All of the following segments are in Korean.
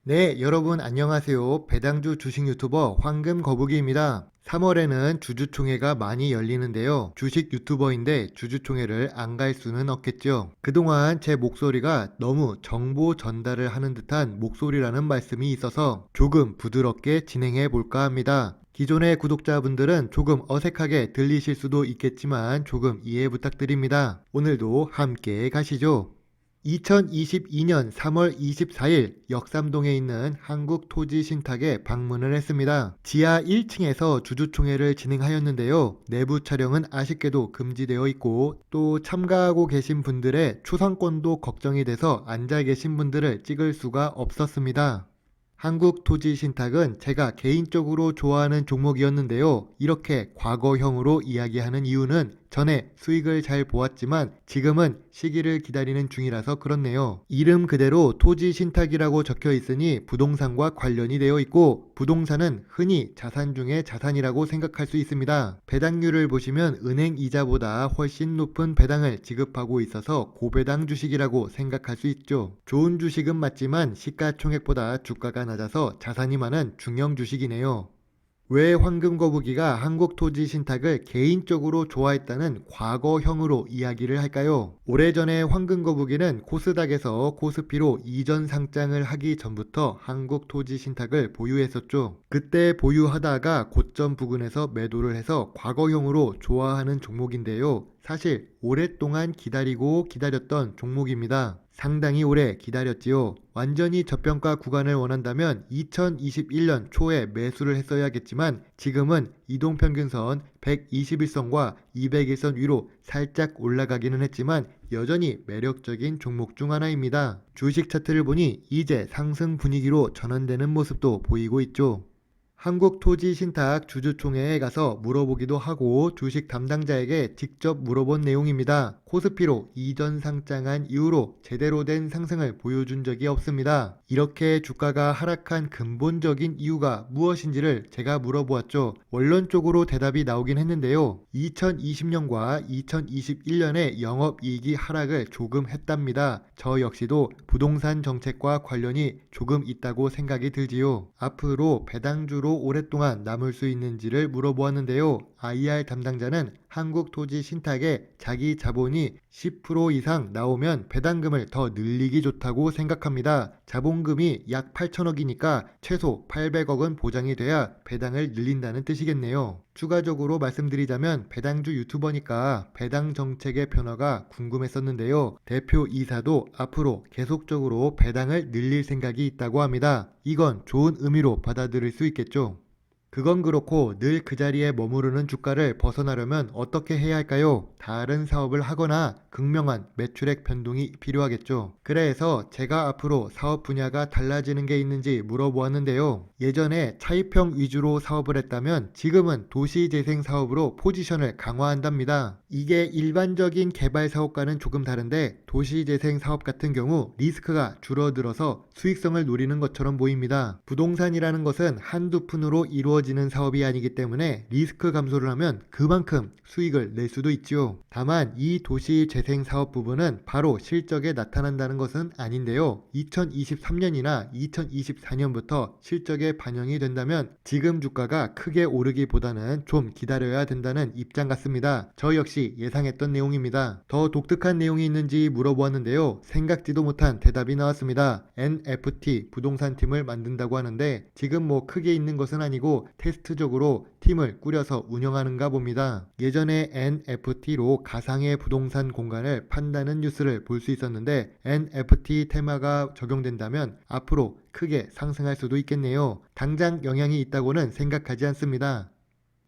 네, 여러분 안녕하세요. 배당주 주식 유튜버 황금거북이입니다. 3월에는 주주총회가 많이 열리는데요. 주식 유튜버인데 주주총회를 안 갈 수는 없겠죠. 그동안 제 목소리가 너무 정보 전달을 하는 듯한 목소리라는 말씀이 있어서 조금 부드럽게 진행해 볼까 합니다. 기존의 구독자분들은 조금 어색하게 들리실 수도 있겠지만 조금 이해 부탁드립니다. 오늘도 함께 가시죠. 2022년 3월 24일 역삼동에 있는 한국토지신탁에 방문을 했습니다. 지하 1층에서 주주총회를 진행하였는데요. 내부 촬영은 아쉽게도 금지되어 있고 또 참가하고 계신 분들의 초상권도 걱정이 돼서 앉아 계신 분들을 찍을 수가 없었습니다. 한국토지신탁은 제가 개인적으로 좋아하는 종목이었는데요. 이렇게 과거형으로 이야기하는 이유는 전에 수익을 잘 보았지만 지금은 시기를 기다리는 중이라서 그렇네요. 이름 그대로 토지신탁이라고 적혀 있으니 부동산과 관련이 되어 있고 부동산은 흔히 자산 중에 자산이라고 생각할 수 있습니다. 배당률을 보시면 은행 이자보다 훨씬 높은 배당을 지급하고 있어서 고배당 주식이라고 생각할 수 있죠. 좋은 주식은 맞지만 시가총액보다 주가가 낮아서 자산이 많은 중형 주식이네요. 왜 황금거북이가 한국토지신탁을 개인적으로 좋아했다는 과거형으로 이야기를 할까요? 오래전에 황금거북이는 코스닥에서 코스피로 이전 상장을 하기 전부터 한국토지신탁을 보유했었죠. 그때 보유하다가 고점 부근에서 매도를 해서 과거형으로 좋아하는 종목인데요. 사실 오랫동안 기다리고 기다렸던 종목입니다. 상당히 오래 기다렸지요. 완전히 저평가 구간을 원한다면 2021년 초에 매수를 했어야겠지만 지금은 이동평균선 121선과 201선 위로 살짝 올라가기는 했지만 여전히 매력적인 종목 중 하나입니다. 주식 차트를 보니 이제 상승 분위기로 전환되는 모습도 보이고 있죠. 한국토지신탁 주주총회에 가서 물어보기도 하고 주식 담당자에게 직접 물어본 내용입니다. 코스피로 이전 상장한 이후로 제대로 된 상승을 보여준 적이 없습니다. 이렇게 주가가 하락한 근본적인 이유가 무엇인지를 제가 물어보았죠. 원론적으로 대답이 나오긴 했는데요. 2020년과 2021년에 영업이익이 하락을 조금 했답니다. 저 역시도 부동산 정책과 관련이 조금 있다고 생각이 들지요. 앞으로 배당주로 오랫동안 남을 수 있는지를 물어보았는데요. IR 담당자는 한국토지신탁에 자기 자본이 10% 이상 나오면 배당금을 더 늘리기 좋다고 생각합니다. 자본금이 약 8천억이니까 최소 800억은 보장이 돼야 배당을 늘린다는 뜻이겠네요. 추가적으로 말씀드리자면 배당주 유튜버니까 배당 정책의 변화가 궁금했었는데요. 대표 이사도 앞으로 계속적으로 배당을 늘릴 생각이 있다고 합니다. 이건 좋은 의미로 받아들일 수 있겠죠. 그건 그렇고 늘 그 자리에 머무르는 주가를 벗어나려면 어떻게 해야 할까요? 다른 사업을 하거나 극명한 매출액 변동이 필요하겠죠. 그래서 제가 앞으로 사업 분야가 달라지는 게 있는지 물어보았는데요. 예전에 차입형 위주로 사업을 했다면 지금은 도시재생 사업으로 포지션을 강화한답니다. 이게 일반적인 개발 사업과는 조금 다른데 도시재생 사업 같은 경우 리스크가 줄어들어서 수익성을 노리는 것처럼 보입니다. 부동산이라는 것은 한두 푼으로 이루어지는 사업이 아니기 때문에 리스크 감소를 하면 그만큼 수익을 낼 수도 있지요. 다만 이 도시재생 사업 부분은 바로 실적에 나타난다는 것은 아닌데요. 2023년이나 2024년부터 실적에 반영이 된다면 지금 주가가 크게 오르기보다는 좀 기다려야 된다는 입장 같습니다. 저 역시 예상했던 내용입니다. 더 독특한 내용이 있는지 물어보았는데요. 생각지도 못한 대답이 나왔습니다. NFT 부동산 팀을 만든다고 하는데 지금 뭐 크게 있는 것은 아니고 테스트적으로 팀을 꾸려서 운영하는가 봅니다. 예전에 NFT로 가상의 부동산 공간을 판다는 뉴스를 볼 수 있었는데 NFT 테마가 적용된다면 앞으로 크게 상승할 수도 있겠네요. 당장 영향이 있다고는 생각하지 않습니다.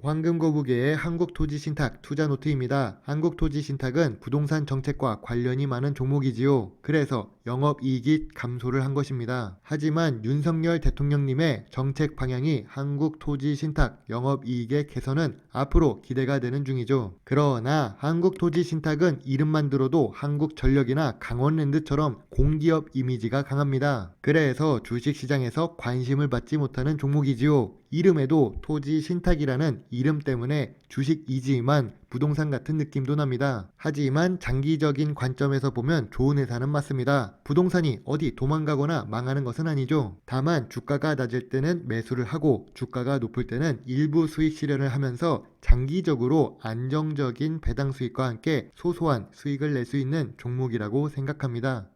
황금거북이의 한국토지신탁 투자노트입니다. 한국토지신탁은 부동산 정책과 관련이 많은 종목이지요. 그래서 영업이익이 감소를 한 것입니다. 하지만 윤석열 대통령님의 정책 방향이 한국토지신탁 영업이익의 개선은 앞으로 기대가 되는 중이죠. 그러나 한국토지신탁은 이름만 들어도 한국전력이나 강원랜드처럼 공기업 이미지가 강합니다. 그래서 주식시장에서 관심을 받지 못하는 종목이지요. 이름에도 토지 신탁이라는 이름 때문에 주식이지만 부동산 같은 느낌도 납니다. 하지만 장기적인 관점에서 보면 좋은 회사는 맞습니다. 부동산이 어디 도망가거나 망하는 것은 아니죠. 다만 주가가 낮을 때는 매수를 하고 주가가 높을 때는 일부 수익 실현을 하면서 장기적으로 안정적인 배당 수익과 함께 소소한 수익을 낼 수 있는 종목이라고 생각합니다.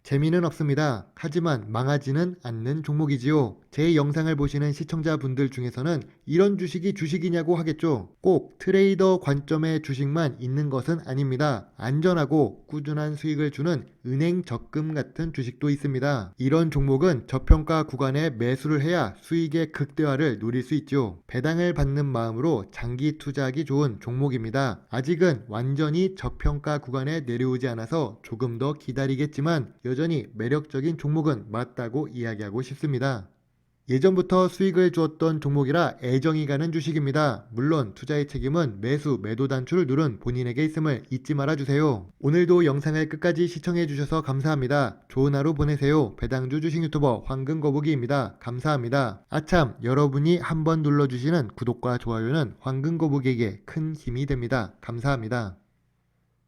재미는 없습니다. 하지만 망하지는 않는 종목이지요. 제 영상을 보시는 시청자분들 중에서는 이런 주식이 주식이냐고 하겠죠. 꼭 트레이더 관점의 주식만 있는 것은 아닙니다. 안전하고 꾸준한 수익을 주는 은행 적금 같은 주식도 있습니다. 이런 종목은 저평가 구간에 매수를 해야 수익의 극대화를 노릴 수 있죠. 배당을 받는 마음으로 장기 투자하기 좋은 종목입니다. 아직은 완전히 저평가 구간에 내려오지 않아서 조금 더 기다리겠지만 여전히 매력적인 종목은 맞다고 이야기하고 싶습니다. 예전부터 수익을 주었던 종목이라 애정이 가는 주식입니다. 물론 투자의 책임은 매수, 매도 단추를 누른 본인에게 있음을 잊지 말아주세요. 오늘도 영상을 끝까지 시청해주셔서 감사합니다. 좋은 하루 보내세요. 배당주 주식 유튜버 황금거북이입니다. 감사합니다. 아참, 여러분이 한번 눌러주시는 구독과 좋아요는 황금거북이에게 큰 힘이 됩니다. 감사합니다.